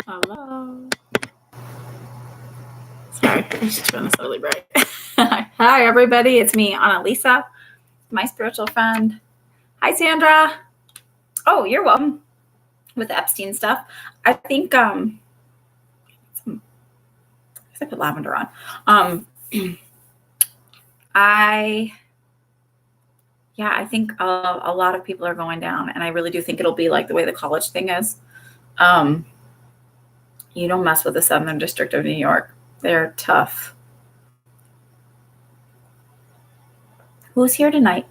Hello. Sorry, I just turned this really bright. Hi, everybody. It's me, Annalisa, my spiritual friend. Hi, Sandra. Oh, you're welcome. With the Epstein stuff, I think I put lavender on. I think a lot of people are going down, and I really do think it'll be like the way the college thing is. You don't mess with the Southern District of New York. They're tough. Who's here tonight?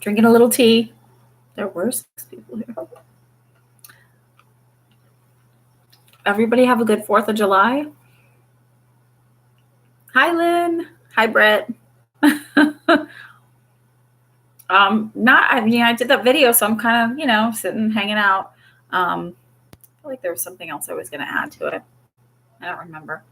Drinking a little tea. There were 6 people here. Everybody have a good 4th of July. Hi, Lynn. Hi, Brett. I did that video, so I'm kind of, sitting, hanging out. I feel like there was something else I was going to add to it. I don't remember.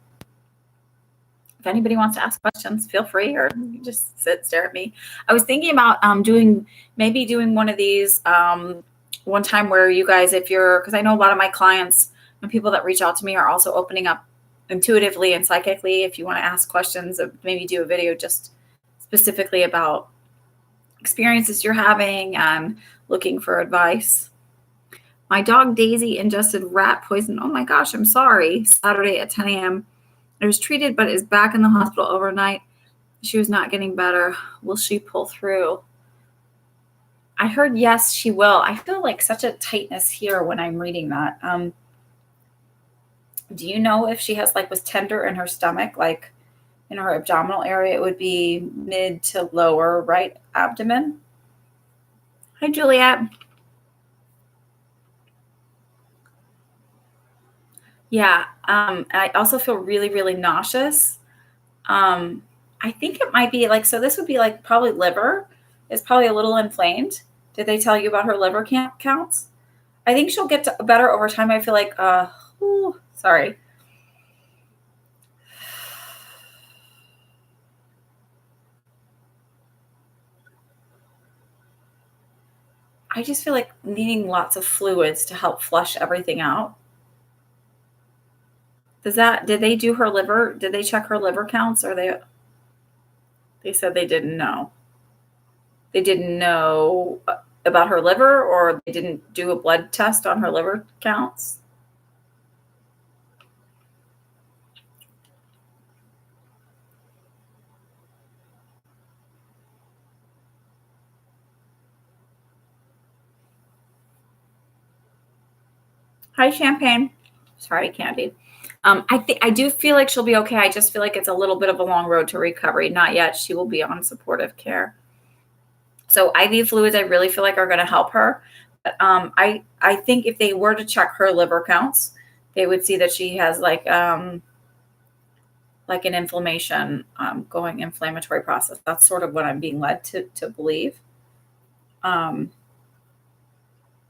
If anybody wants to ask questions, feel free, or you can just stare at me. I was thinking about doing one of these one time where you guys, because I know a lot of my clients and people that reach out to me are also opening up intuitively and psychically. If you want to ask questions, maybe do a video just specifically about experiences you're having and looking for advice. My dog Daisy ingested rat poison. Oh my gosh, I'm sorry. Saturday at 10 a.m. It was treated, but is back in the hospital overnight. She was not getting better. Will she pull through? I heard yes, she will. I feel like such a tightness here when I'm reading that. Do you know if she was tender in her stomach, like in her abdominal area? It would be mid to lower right abdomen. Hi, Juliet. Yeah. I also feel really, really nauseous. I think it might be so this would be probably liver. It's probably a little inflamed. Did they tell you about her liver counts? I think she'll get better over time. I feel like, sorry. I just feel like needing lots of fluids to help flush everything out. Did they do her liver? Did they check her liver counts, or they said they didn't know? They didn't know about her liver, or they didn't do a blood test on her liver counts? Hi, Champagne. Sorry, Candy. I do feel like she'll be okay. I just feel like it's a little bit of a long road to recovery. Not yet. She will be on supportive care. So IV fluids, I really feel like are going to help her. But I think if they were to check her liver counts, they would see that she has an inflammation, inflammatory process. That's sort of what I'm being led to believe.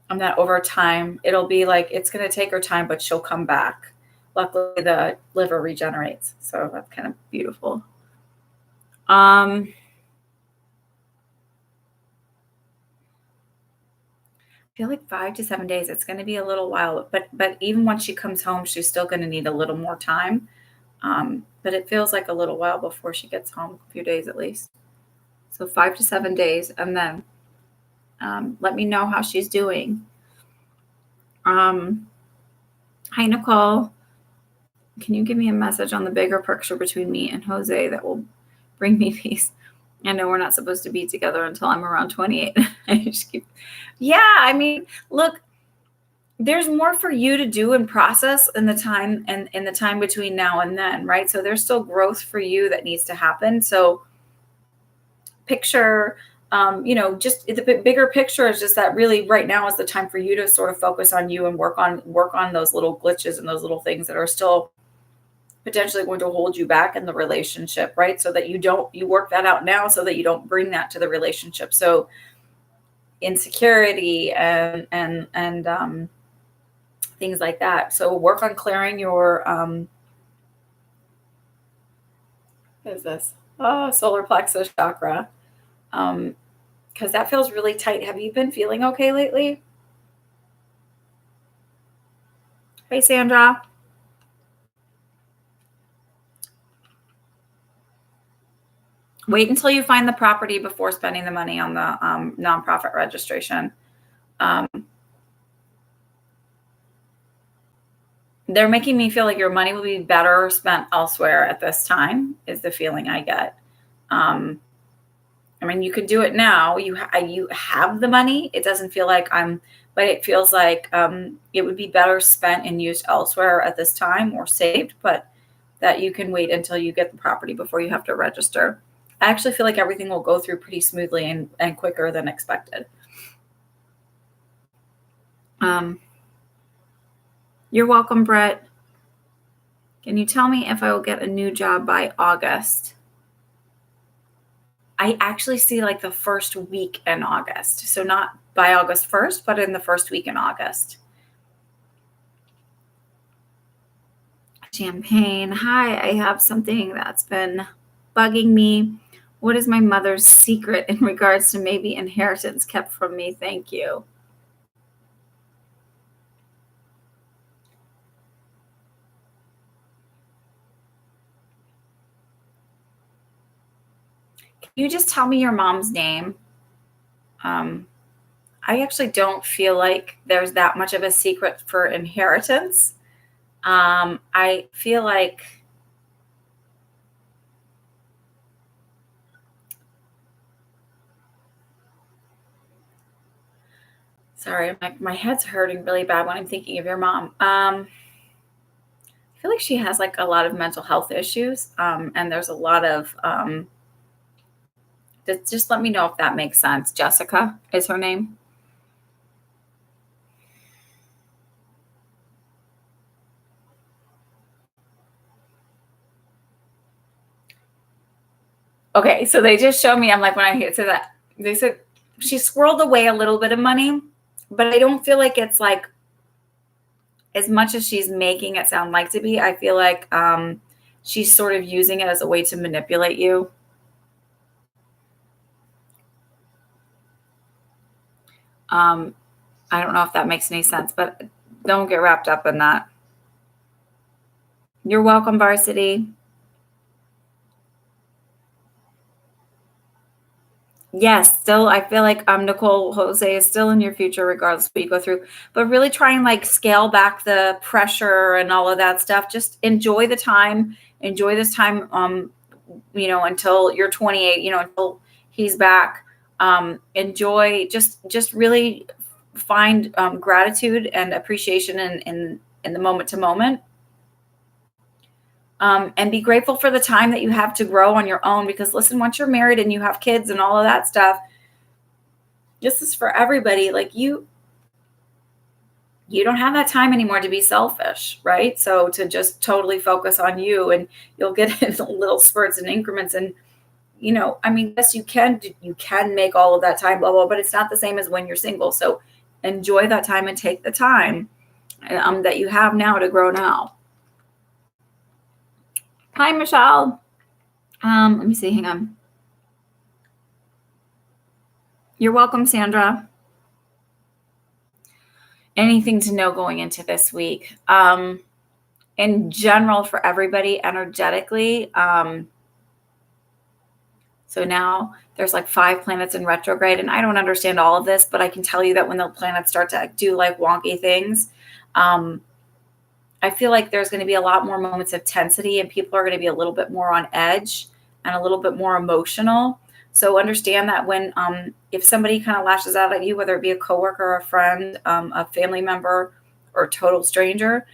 And that over time, it'll be it's going to take her time, but she'll come back. Luckily, the liver regenerates. So that's kind of beautiful. I feel like 5 to 7 days. It's going to be a little while, but even once she comes home, she's still going to need a little more time. But it feels like a little while before she gets home, a few days at least. So 5 to 7 days, and then let me know how she's doing. Hi, Nicole. Can you give me a message on the bigger picture between me and Jose that will bring me peace? I know we're not supposed to be together until I'm around 28. Look, there's more for you to do and process in the time and in the time between now and then, right? So there's still growth for you that needs to happen. So picture, just the bigger picture is just that really right now is the time for you to sort of focus on you and work on those little glitches and those little things that are still potentially going to hold you back in the relationship, right? So that you work that out now so that you don't bring that to the relationship. So insecurity and things like that. So work on clearing your, what is this? Oh, solar plexus chakra. Because that feels really tight. Have you been feeling okay lately? Hey, Sandra. Wait until you find the property before spending the money on the nonprofit registration. They're making me feel like your money will be better spent elsewhere at this time, is the feeling I get. I mean, you could do it now. You have the money. It doesn't feel like but it feels like it would be better spent and used elsewhere at this time or saved, but that you can wait until you get the property before you have to register. I actually feel like everything will go through pretty smoothly and quicker than expected. You're welcome, Brett. Can you tell me if I will get a new job by August? I actually see like the first week in August. So not by August 1st, but in the first week in August. Champagne. Hi, I have something that's been bugging me. What is my mother's secret in regards to maybe inheritance kept from me? Thank you. Can you just tell me your mom's name? I actually don't feel like there's that much of a secret for inheritance. I feel like sorry, my head's hurting really bad when I'm thinking of your mom. I feel like she has like a lot of mental health issues, and there's a lot of just let me know if that makes sense. Jessica is her name. Okay, so they just showed me. I'm like, when I hit to that, they said she squirreled away a little bit of money, but I don't feel like it's like as much as she's making it sound like to be. I feel like she's sort of using it as a way to manipulate you. I don't know if that makes any sense, but don't get wrapped up in that. You're welcome, Varsity. Yes, still, I feel like Nicole Jose is still in your future, regardless of what you go through. But really try and like scale back the pressure and all of that stuff. Just enjoy the time. Enjoy this time, until you're 28. Until he's back. Enjoy. Just really find gratitude and appreciation in the moment to moment. And be grateful for the time that you have to grow on your own, because listen, once you're married and you have kids and all of that stuff, this is for everybody. Like you don't have that time anymore to be selfish, right? So to just totally focus on you, and you'll get little spurts and increments. And I mean, yes, you can make all of that time, blah blah, but it's not the same as when you're single. So enjoy that time and take the time that you have now to grow now. Hi, Michelle. Let me see. Hang on. You're welcome, Sandra. Anything to know going into this week? In general, for everybody energetically. So now there's like 5 planets in retrograde, and I don't understand all of this, but I can tell you that when the planets start to do like wonky things, I feel like there's going to be a lot more moments of tensity, and people are going to be a little bit more on edge and a little bit more emotional. So understand that when if somebody kind of lashes out at you, whether it be a coworker, a friend, a family member, or a total stranger,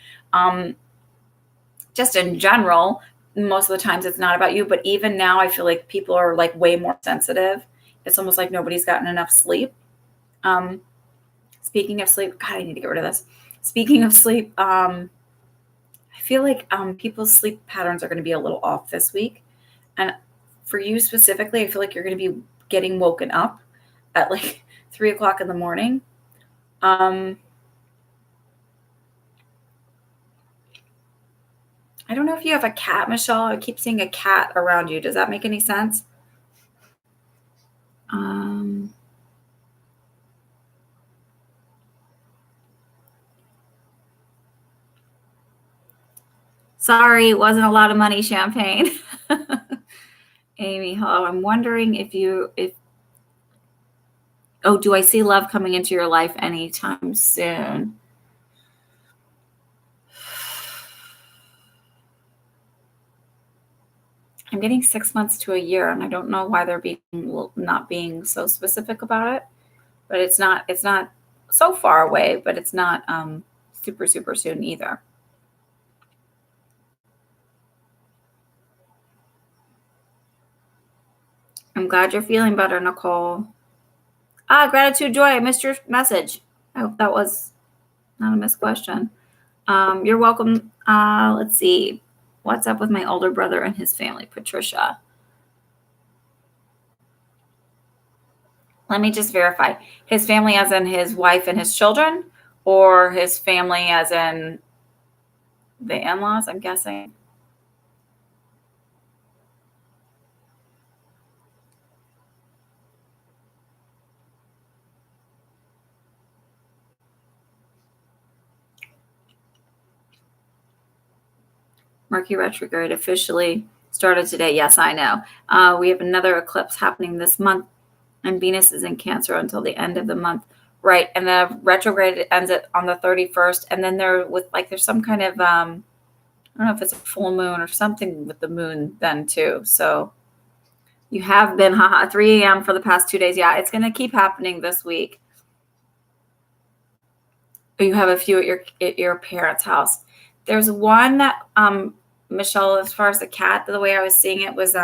just in general, most of the times it's not about you. But even now, I feel like people are like way more sensitive. It's almost like nobody's gotten enough sleep. Speaking of sleep, God, I need to get rid of this. Speaking of sleep, I feel like people's sleep patterns are going to be a little off this week. And for you specifically, I feel like you're going to be getting woken up at like 3:00 in the morning. I don't know if you have a cat, Michelle. I keep seeing a cat around you. Does that make any sense? Sorry, it wasn't a lot of money, Champagne. Amy, hello. I'm wondering do I see love coming into your life anytime soon? I'm getting 6 months to a year, and I don't know why they're not being so specific about it. But it's not so far away, but it's not super, super soon either. I'm glad you're feeling better, Nicole. Gratitude, Joy. I missed your message. I hope that was not a missed question. You're welcome. Let's see. What's up with my older brother and his family, Patricia? Let me just verify. His family as in his wife and his children, or his family as in the in-laws, I'm guessing. Mercury retrograde officially started today. Yes, I know. We have another eclipse happening this month, and Venus is in Cancer until the end of the month. Right. And the retrograde ends on the 31st. And then there's some kind of, I don't know if it's a full moon or something with the moon then too. So you have been, 3 a.m. for the past 2 days. Yeah, it's going to keep happening this week. You have a few at your parents' house. There's one that, Michelle, as far as the cat, the way I was seeing it was,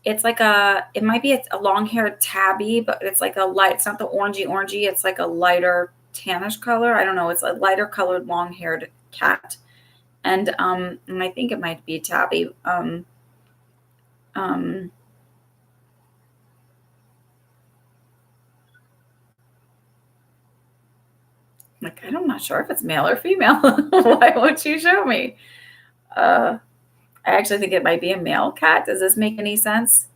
it's like it might be a long-haired tabby, but it's like it's not the orangey. It's like a lighter tannish color. I don't know. It's a lighter colored long-haired cat. And I think it might be a tabby. Like, I'm not sure if it's male or female. Why won't you show me? I actually think it might be a male cat. Does this make any sense?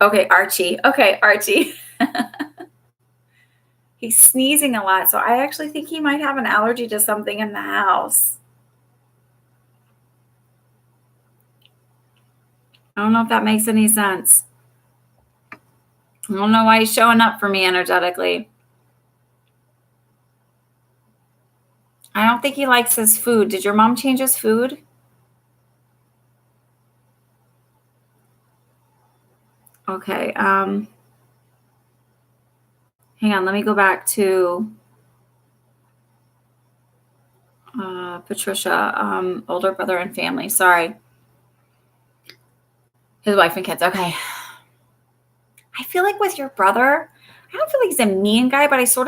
Okay, Archie. He's sneezing a lot, so I actually think he might have an allergy to something in the house. I don't know if that makes any sense. I don't know why he's showing up for me energetically. I don't think he likes his food. Did your mom change his food? Okay. Hang on. Let me go back to Patricia, older brother and family. Sorry. His wife and kids. Okay. I feel like with your brother, I don't feel like he's a mean guy, but I feel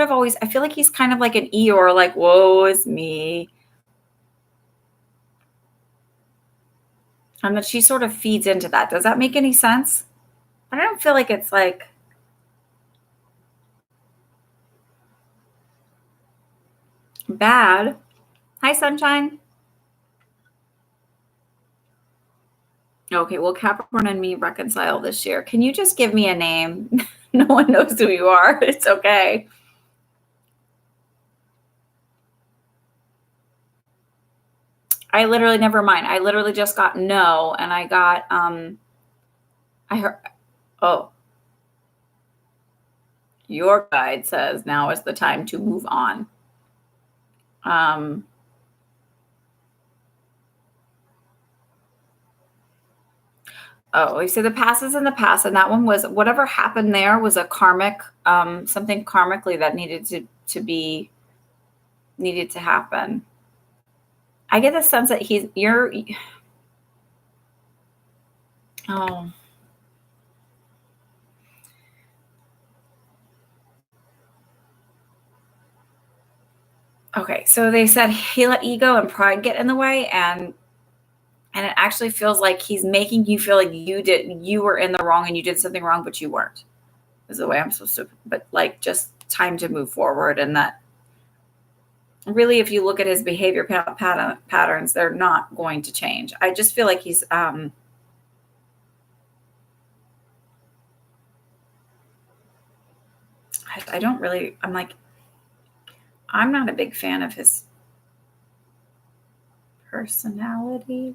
like he's kind of like an Eeyore, like, whoa, it's me. And that she sort of feeds into that. Does that make any sense? I don't feel like it's like bad. Hi, Sunshine. Okay, well, Capricorn and me reconcile this year. Can you just give me a name? No one knows who you are. It's okay. I literally, never mind. I literally just got no, and I got, I heard, oh, your guide says now is the time to move on. Oh, you say the past is in the past, and that one was whatever happened there was a karmic, something karmically that needed to happen. I get the sense that oh. Okay, so they said he let ego and pride get in the way, and it actually feels like he's making you feel like you were in the wrong and you did something wrong, but you weren't. Is the way I'm supposed to, but like just time to move forward, and that really, if you look at his behavior patterns, they're not going to change. I just feel like he's I I don't really, I'm not a big fan of his personality.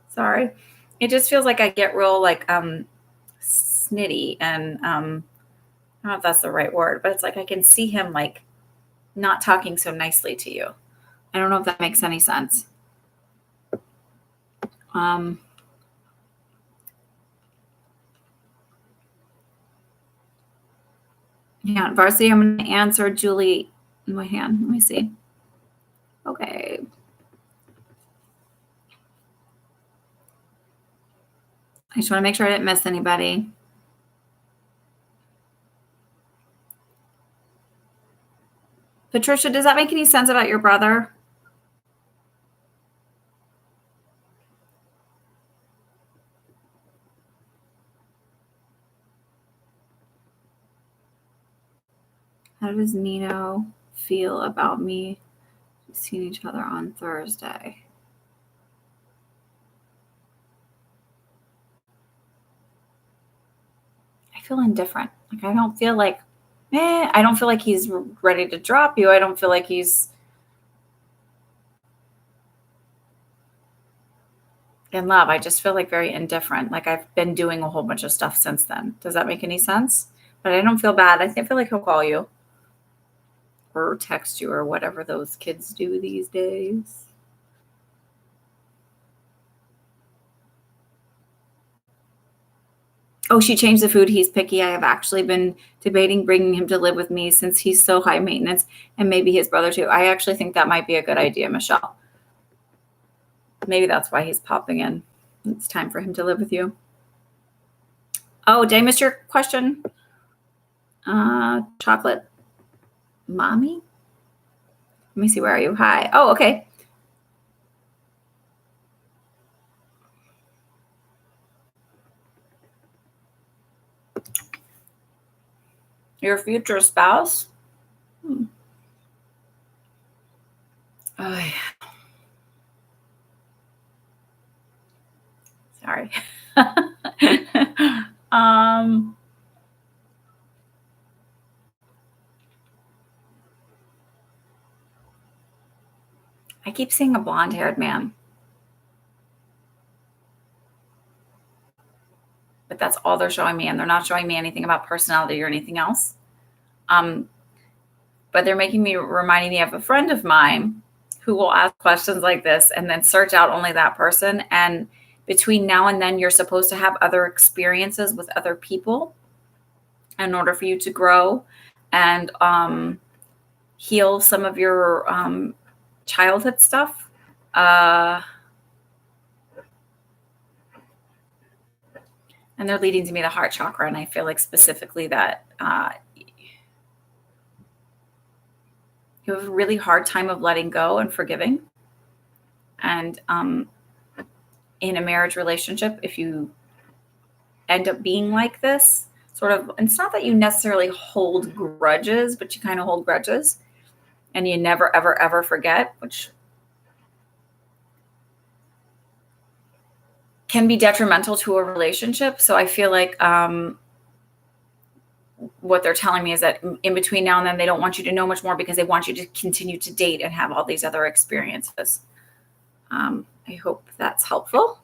Sorry. It just feels like I get real snitty and I don't know if that's the right word, but it's like I can see him like not talking so nicely to you. I don't know if that makes any sense. Yeah, Varsity, I'm going to answer Julie in my hand. Let me see. Okay. I just want to make sure I didn't miss anybody. Patricia, does that make any sense about your brother? How does Nino feel about me seeing each other on Thursday? I feel indifferent. Like I don't feel like, I don't feel like he's ready to drop you. I don't feel like he's in love. I just feel like very indifferent. Like I've been doing a whole bunch of stuff since then. Does that make any sense? But I don't feel bad. I feel like he'll call you or text you or whatever those kids do these days. Oh, she changed the food. He's picky. I have actually been debating bringing him to live with me since he's so high maintenance, and maybe his brother too. I actually think that might be a good idea, Michelle. Maybe that's why he's popping in. It's time for him to live with you. Oh, did I miss your question? Chocolate mommy? Let me see. Where are you? Hi. Oh, okay. Your future spouse? Oh, yeah. Sorry. I keep seeing a blonde-haired man. But that's all they're showing me, and they're not showing me anything about personality or anything else. But they're reminding me of a friend of mine who will ask questions like this and then search out only that person. And between now and then, you're supposed to have other experiences with other people in order for you to grow and heal some of your childhood stuff. And they're leading to me the heart chakra. And I feel like specifically that you have a really hard time of letting go and forgiving. And in a marriage relationship, if you end up being like this, sort of, and it's not that you necessarily hold grudges, but you kind of hold grudges and you never, ever, ever forget, which can be detrimental to a relationship. So I feel like what they're telling me is that in between now and then, they don't want you to know much more because they want you to continue to date and have all these other experiences. I hope that's helpful.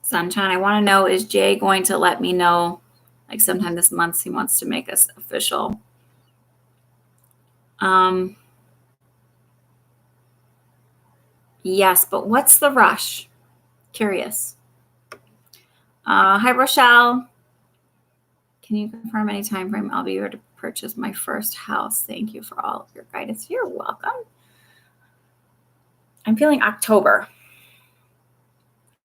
Sunshine, I want to know, is Jay going to let me know, like sometime this month, he wants to make us official? Yes, but what's the rush? Curious. Hi, Rochelle. Can you confirm any time frame I'll be able to purchase my first house? Thank you for all of your guidance. You're welcome. I'm feeling October.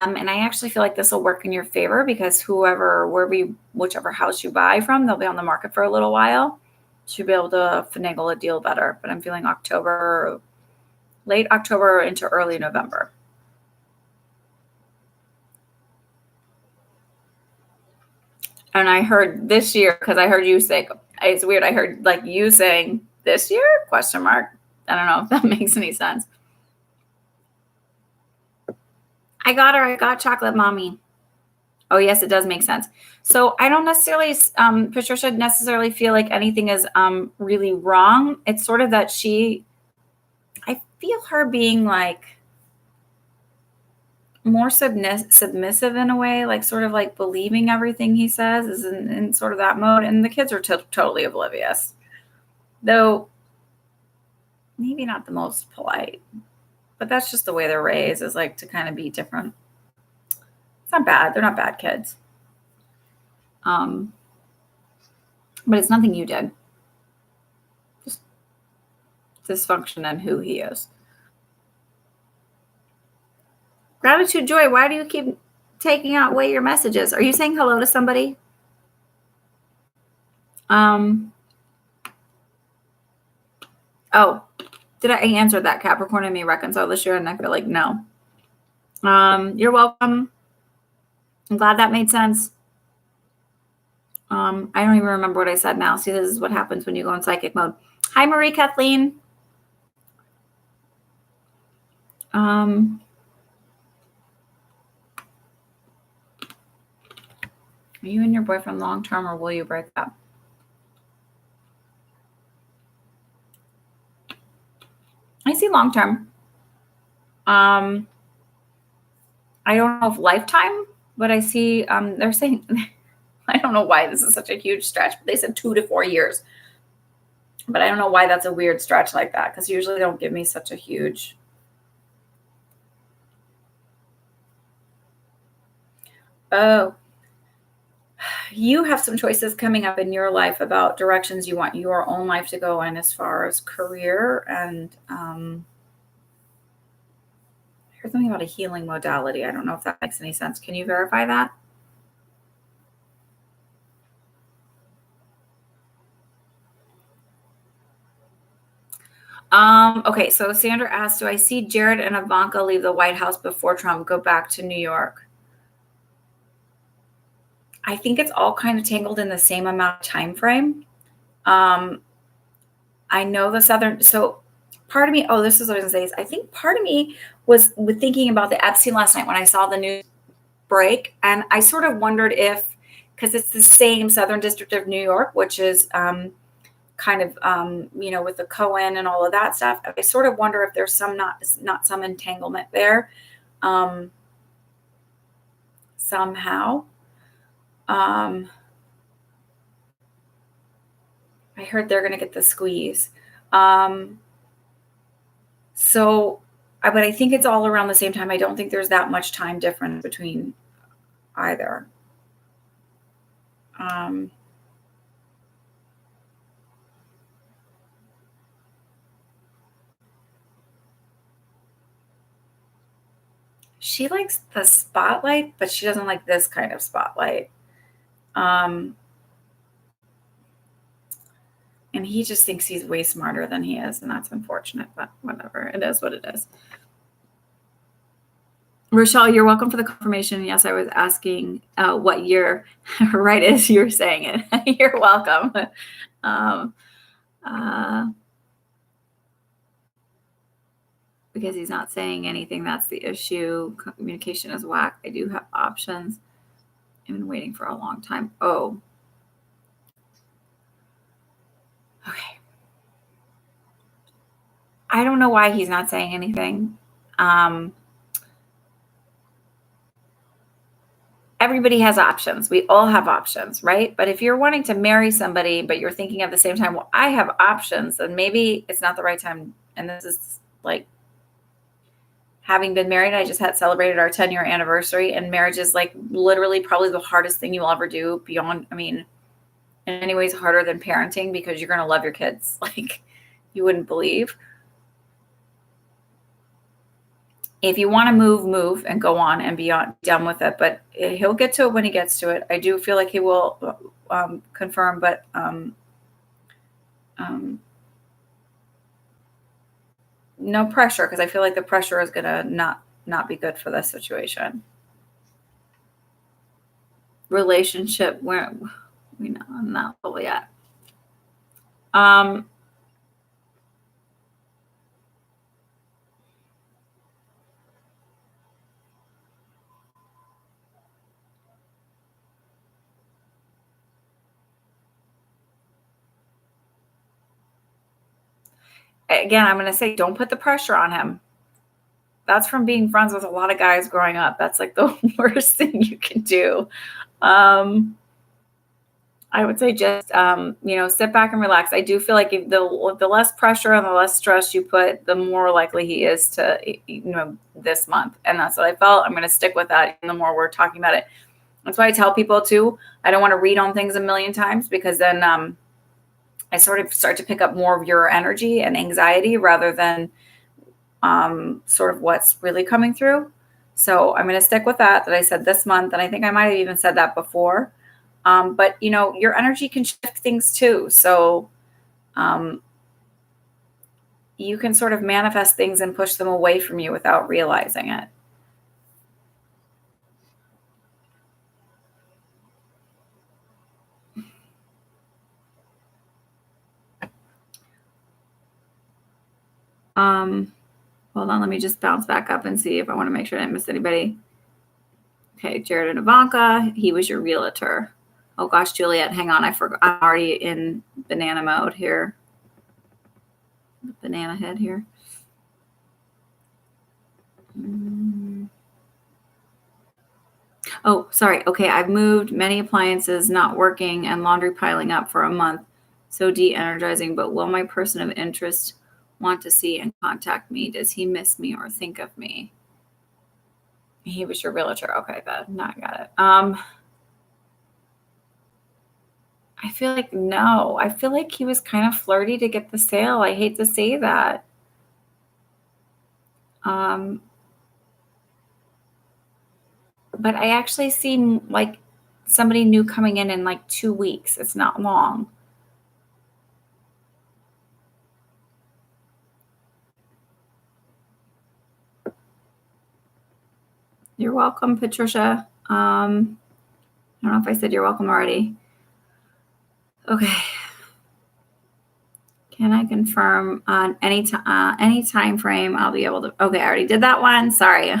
And I actually feel like this will work in your favor because whichever house you buy from, they'll be on the market for a little while. Should be able to finagle a deal better. But I'm feeling October, late October into early November. And I heard this year, because I heard you say, it's weird. I heard like you saying this year, ? I don't know if that makes any sense. I got her. I got chocolate mommy. Oh, yes, it does make sense. So I don't necessarily, Patricia, necessarily feel like anything is really wrong. It's sort of that I feel her being like more submissive in a way, like sort of like believing everything he says is in sort of that mode. And the kids are totally oblivious, though maybe not the most polite, but that's just the way they're raised, is like to kind of be different. It's not bad. They're not bad kids. But it's nothing you did. Just dysfunction and who he is. Gratitude, Joy, why do you keep taking away your messages? Are you saying hello to somebody? Oh, did I answer that? Capricorn and me reconcile this year? And I feel like no. You're welcome. I'm glad that made sense. I don't even remember what I said now. See, this is what happens when you go in psychic mode. Hi, Marie Kathleen. Are you and your boyfriend long term, or will you break up? I see long term. I don't know if lifetime, but I see they're saying I don't know why this is such a huge stretch, but they said 2 to 4 years. But I don't know why that's a weird stretch like that, because usually they don't give me such a huge. Oh, you have some choices coming up in your life about directions you want your own life to go in as far as career. And I heard something about a healing modality. I don't know if that makes any sense. Can you verify that? Okay, so Sandra asked, do I see Jared and Ivanka leave the White House before Trump go back to New York? I think it's all kind of tangled in the same amount of time frame. I know the Southern, so part of me, this is what I was going to say, is I think part of me was thinking about the Epstein last night when I saw the news break, and I sort of wondered if, because it's the same Southern District of New York, which is kind of, with the Cohen and all of that stuff. I sort of wonder if there's some, not some entanglement there somehow. I heard they're going to get the squeeze. But I think it's all around the same time. I don't think there's that much time difference between either. She likes the spotlight, but she doesn't like this kind of spotlight. And he just thinks he's way smarter than he is, and that's unfortunate, but whatever. It is what it is. Rochelle, you're welcome for the confirmation. Yes, I was asking what year, right as you were saying it. You're welcome. Because he's not saying anything, that's the issue. Communication is whack. I do have options. I've been waiting for a long time. Oh. Okay. I don't know why he's not saying anything. Everybody has options. We all have options, right? But if you're wanting to marry somebody, but you're thinking at the same time, well, I have options, then maybe it's not the right time. And this is like having been married. I just had celebrated our 10-year anniversary, and marriage is like literally probably the hardest thing you'll ever do beyond, in any ways harder than parenting, because you're going to love your kids like you wouldn't believe. If you want to move and go on and be done with it, but he'll get to it when he gets to it. I do feel like he will confirm, but no pressure, because I feel like the pressure is going to not be good for this situation. Relationship, where we know I'm not fully yet. again, I'm going to say, don't put the pressure on him. That's from being friends with a lot of guys growing up. That's like the worst thing you can do. I would say just, sit back and relax. I do feel like if the less pressure and the less stress you put, the more likely he is to, this month. And that's what I felt. I'm going to stick with that. And the more we're talking about it, that's why I tell people too, I don't want to read on things a million times, because then I sort of start to pick up more of your energy and anxiety rather than sort of what's really coming through. So I'm going to stick with that I said this month. And I think I might have even said that before. But your energy can shift things too. So you can sort of manifest things and push them away from you without realizing it. Hold on, let me just bounce back up and see if I want to make sure I didn't miss anybody. Okay, Jared and Ivanka, he was your realtor. Oh gosh, Juliet, hang on, I forgot. I'm already in banana mode here. Banana head here. Oh, sorry. Okay, I've moved many appliances not working and laundry piling up for a month. So de-energizing, but will my person of interest want to see and contact me? Does he miss me or think of me? He was your realtor. Okay, now I got it. I feel like no. I feel like he was kind of flirty to get the sale. I hate to say that. But I actually see like somebody new coming in like 2 weeks. It's not long. You're welcome, Patricia. I don't know if I said you're welcome already. Okay. Can I confirm on any time frame I'll be able to? Okay, I already did that one. Sorry.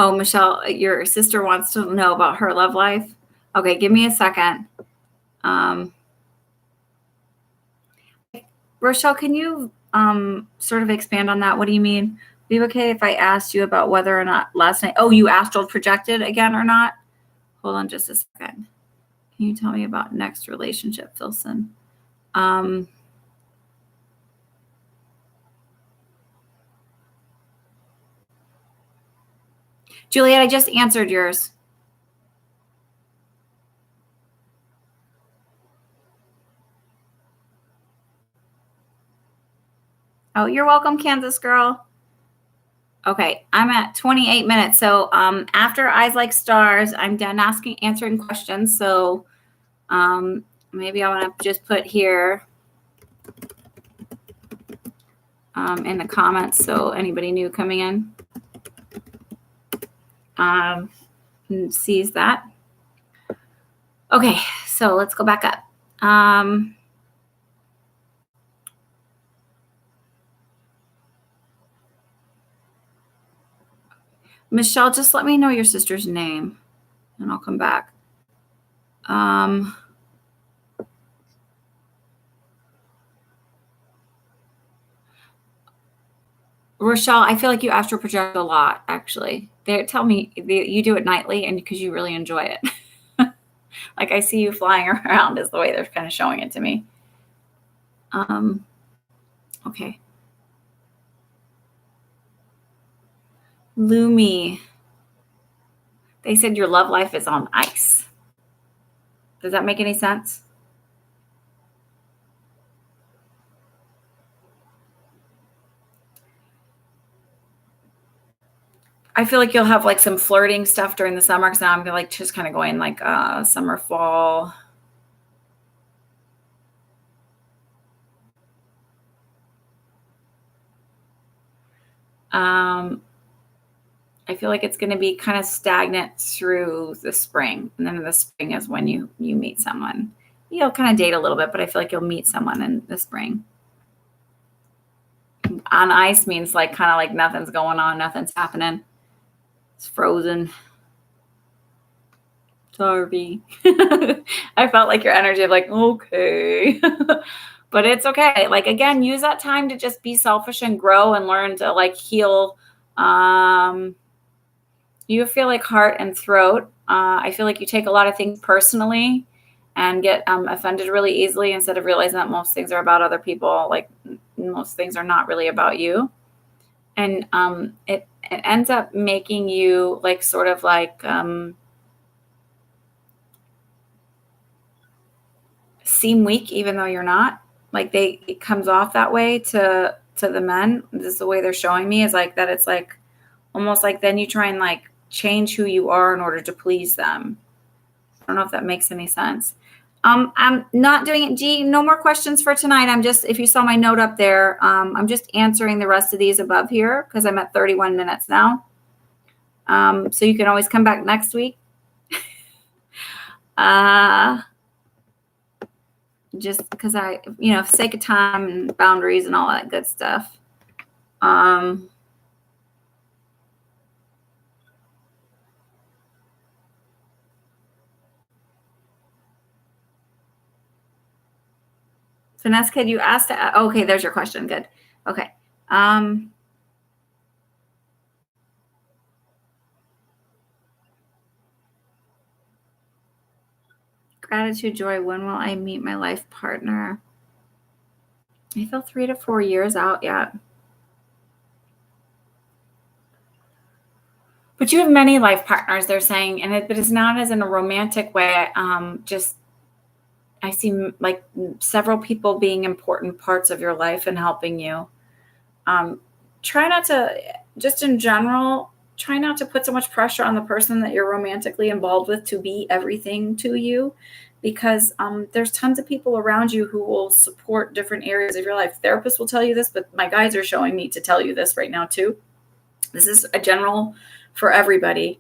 Oh, Michelle, your sister wants to know about her love life. Okay, give me a second. Rochelle, can you sort of expand on that? What do you mean? Would it be okay if I asked you about whether or not last night? Oh, you astral projected again or not? Hold on just a second. Can you tell me about next relationship, Filson? Juliet, I just answered yours. Oh, you're welcome, Kansas girl. Okay, I'm at 28 minutes. So after Eyes Like Stars, I'm done answering questions. So maybe I want to just put here in the comments so anybody new coming in sees that. Okay, so let's go back up. Michelle, just let me know your sister's name and I'll come back. Rochelle, I feel like you astral project a lot, actually. They tell me you do it nightly and because you really enjoy it. Like I see you flying around is the way they're kind of showing it to me. Okay. Lumi. They said your love life is on ice. Does that make any sense? I feel like you'll have like some flirting stuff during the summer because now I'm like just kind of going like summer, fall. I feel like it's going to be kind of stagnant through the spring. And then in the spring is when you meet someone. You'll kind of date a little bit, but I feel like you'll meet someone in the spring. On ice means like kind of like nothing's going on, nothing's happening. It's frozen. Sorry. I felt like your energy of like, okay. But it's okay. Like, again, use that time to just be selfish and grow and learn to like heal. You feel like heart and throat. I feel like you take a lot of things personally and get offended really easily instead of realizing that most things are about other people. Like most things are not really about you. And it ends up making you like sort of like seem weak, even though you're not. Like it comes off that way to the men. This is the way they're showing me, is like that. It's like almost like then you try and like change who you are in order to please them. I don't know if that makes any sense. I'm not doing it. G, no more questions for tonight. I'm just, if you saw my note up there, I'm just answering the rest of these above here because I'm at 31 minutes now. So you can always come back next week. Just because I, for sake of time and boundaries and all that good stuff. Finesse Kid, you asked. Okay, there's your question. Good. Okay. Gratitude, Joy. When will I meet my life partner? I feel 3 to 4 years out yet. But you have many life partners, they're saying, but it's not as in a romantic way. Just I see like several people being important parts of your life and helping you. Try not to, just in general, try not to put so much pressure on the person that you're romantically involved with to be everything to you, because there's tons of people around you who will support different areas of your life. Therapists will tell you this, but my guides are showing me to tell you this right now too. This is a general for everybody.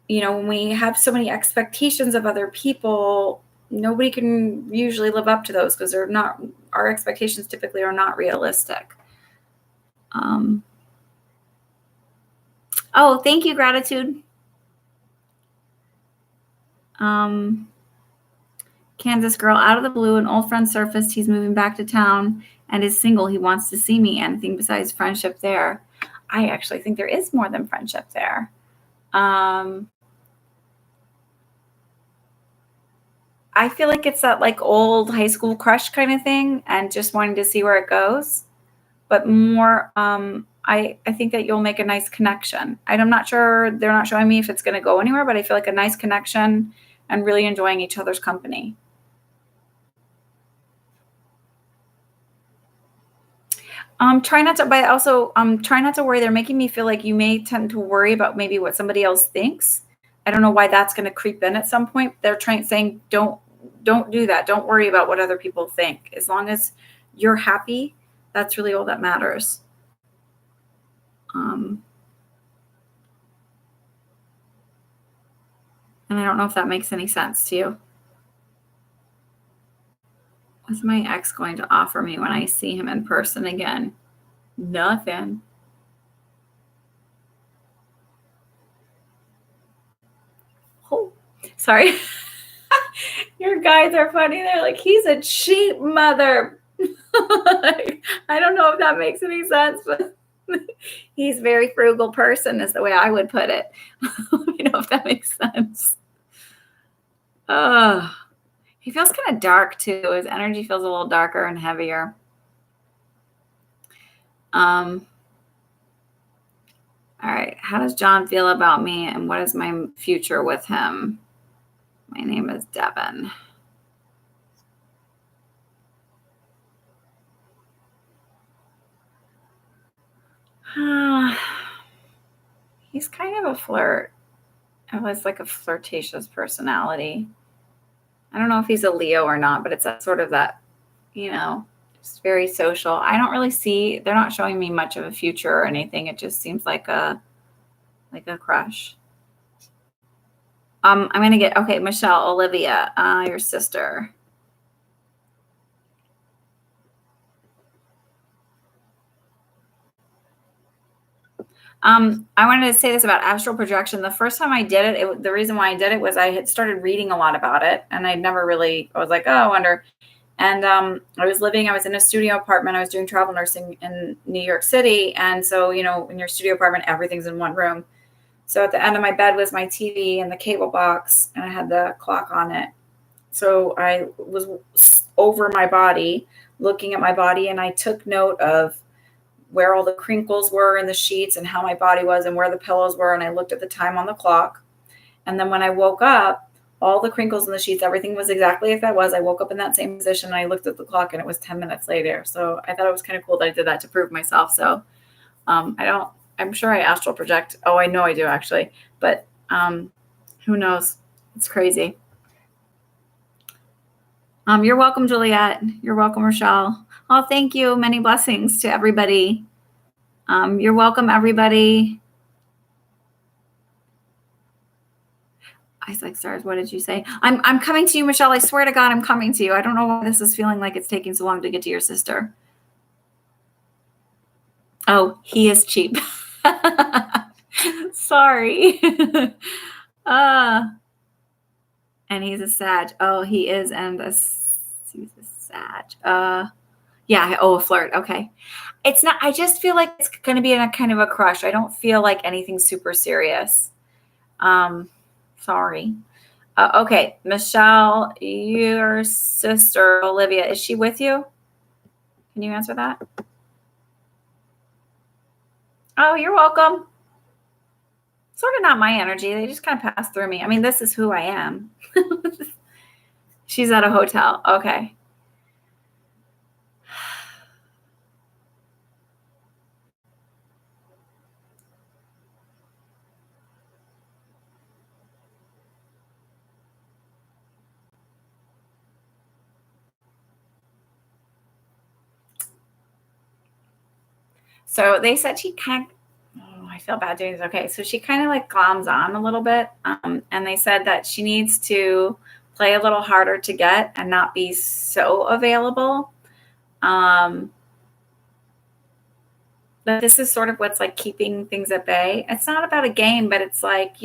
When we have so many expectations of other people, nobody can usually live up to those because they're not, our expectations typically are not realistic. Oh, thank you, Gratitude. Kansas girl, out of the blue, an old friend surfaced. He's moving back to town and is single. He wants to see me. Anything besides friendship there? I actually think there is more than friendship there. I feel like it's that like old high school crush kind of thing and just wanting to see where it goes. But more, I think that you'll make a nice connection. I'm not sure, they're not showing me if it's going to go anywhere, but I feel like a nice connection and really enjoying each other's company. Try not to, but also try not to worry. They're making me feel like you may tend to worry about maybe what somebody else thinks. I don't know why that's going to creep in at some point. They're saying, don't do that. Don't worry about what other people think. As long as you're happy, that's really all that matters. And I don't know if that makes any sense to you. What's my ex going to offer me when I see him in person again? Nothing. Oh, sorry. Your guides are funny. They're like, he's a cheap mother. I don't know if that makes any sense, but he's a very frugal person is the way I would put it. If that makes sense. He feels kind of dark too. His energy feels a little darker and heavier. All right. How does John feel about me and what is my future with him? My name is Devin. He's kind of a flirt. It was like a flirtatious personality. I don't know if he's a Leo or not, but it's that sort of that, Just very social. I don't really see, they're not showing me much of a future or anything. It just seems like a crush. I'm going to get, okay, Michelle, Olivia, your sister. I wanted to say this about astral projection. The first time I did it, the reason why I did it was I had started reading a lot about it, and I was like, oh, I wonder. And I was in a studio apartment. I was doing travel nursing in New York City. And so, in your studio apartment, everything's in one room. So at the end of my bed was my TV and the cable box, and I had the clock on it. So I was over my body, looking at my body, and I took note of where all the crinkles were in the sheets and how my body was and where the pillows were. And I looked at the time on the clock. And then when I woke up, all the crinkles in the sheets, everything was exactly as that was. I woke up in that same position and I looked at the clock and it was 10 minutes later. So I thought it was kind of cool that I did that to prove myself. So I'm sure I astral project. Oh, I know I do actually, but who knows? It's crazy. You're welcome, Juliet. You're welcome, Rochelle. Oh, thank you. Many blessings to everybody. You're welcome, everybody. Ice like stars. What did you say? I'm coming to you, Michelle. I swear to God, I'm coming to you. I don't know why this is feeling like it's taking so long to get to your sister. Oh, he is cheap. Sorry. And he's a Sag. Oh, he is, and he's a Sag. Yeah. Oh, a flirt. Okay. It's not. I just feel like it's going to be a kind of a crush. I don't feel like anything super serious. Sorry. Okay, Michelle, your sister Olivia, is she with you? Can you answer that? Oh, you're welcome. Sort of not my energy. They just kind of pass through me. I mean, this is who I am. She's at a hotel. Okay. So they said she kind of, I feel bad doing this. Okay. So she kind of like gloms on a little bit. And they said that she needs to play a little harder to get and not be so available. But this is sort of what's like keeping things at bay. It's not about a game, but it's like,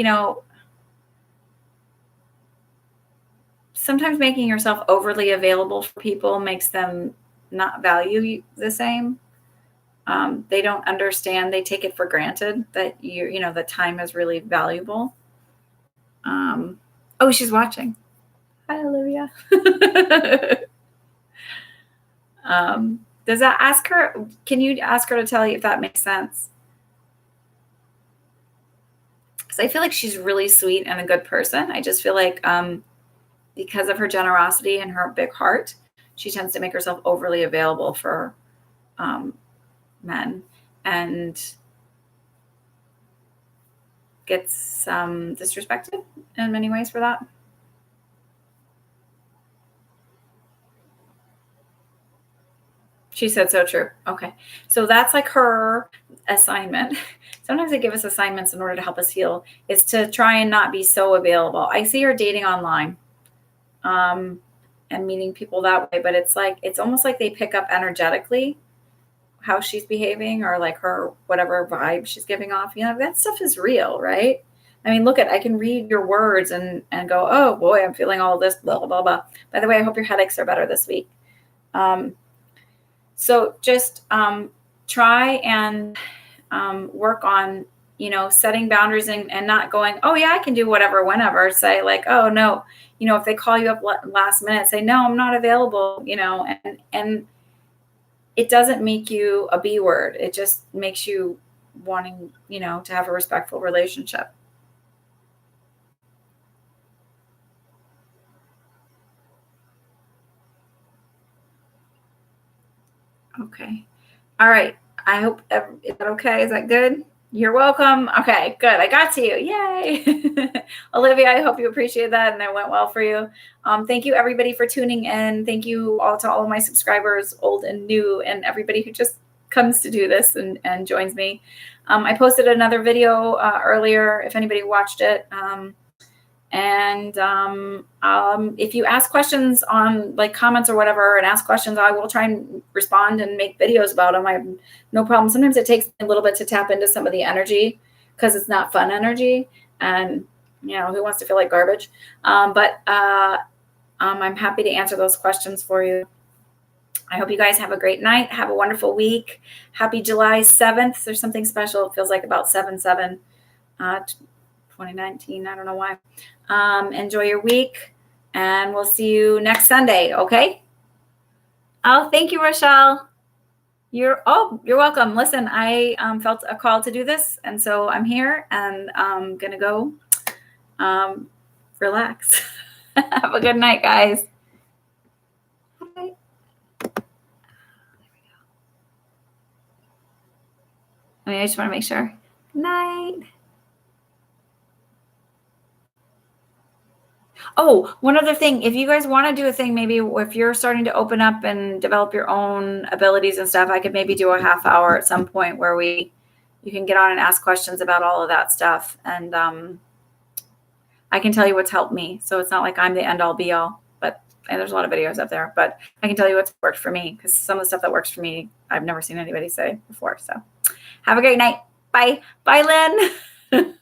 sometimes making yourself overly available for people makes them not value you the same. They don't understand. They take it for granted that the time is really valuable. Oh, she's watching. Hi, Olivia. Does that ask her? Can you ask her to tell you if that makes sense? Because I feel like she's really sweet and a good person. I just feel like because of her generosity and her big heart, she tends to make herself overly available for men and gets disrespected in many ways for that. She said so true. Okay. So that's like her assignment. Sometimes they give us assignments in order to help us heal, is to try and not be so available. I see her dating online and meeting people that way, but it's almost like they pick up energetically how she's behaving or like her, whatever vibe she's giving off. That stuff is real, right? I mean, I can read your words and go, oh boy, I'm feeling all this, blah, blah, blah. By the way, I hope your headaches are better this week. So just try and work on, setting boundaries and not going, oh yeah, I can do whatever, whenever. Say like, oh no, if they call you up last minute, say, no, I'm not available, and it doesn't make you a B word. It just makes you wanting, to have a respectful relationship. Okay. All right. I hope, is that okay? Is that good? You're welcome. Okay, good. I got to you. Yay. Olivia, I hope you appreciate that and it went well for you. Thank you, everybody, for tuning in. Thank you all to all of my subscribers, old and new, and everybody who just comes to do this and joins me. I posted another video earlier, if anybody watched it. If you ask questions on like comments or whatever and ask questions, I will try and respond and make videos about them. I have no problem. Sometimes it takes a little bit to tap into some of the energy because it's not fun energy. And, you know, who wants to feel like garbage? I'm happy to answer those questions for you. I hope you guys have a great night. Have a wonderful week. Happy July 7th. There's something special. It feels like about 7/7. 2019. I don't know why. Enjoy your week, and we'll see you next Sunday. Okay. Oh, thank you, Rochelle. You're welcome. Listen, I felt a call to do this, and so I'm here, and I'm gonna go relax. Have a good night, guys. Bye. I just want to make sure. Good night. Oh, one other thing, if you guys want to do a thing, maybe if you're starting to open up and develop your own abilities and stuff, I could maybe do a half hour at some point where you can get on and ask questions about all of that stuff. And I can tell you what's helped me. So it's not like I'm the end all be all, and there's a lot of videos up there, but I can tell you what's worked for me because some of the stuff that works for me, I've never seen anybody say before. So have a great night. Bye. Bye, Lynn.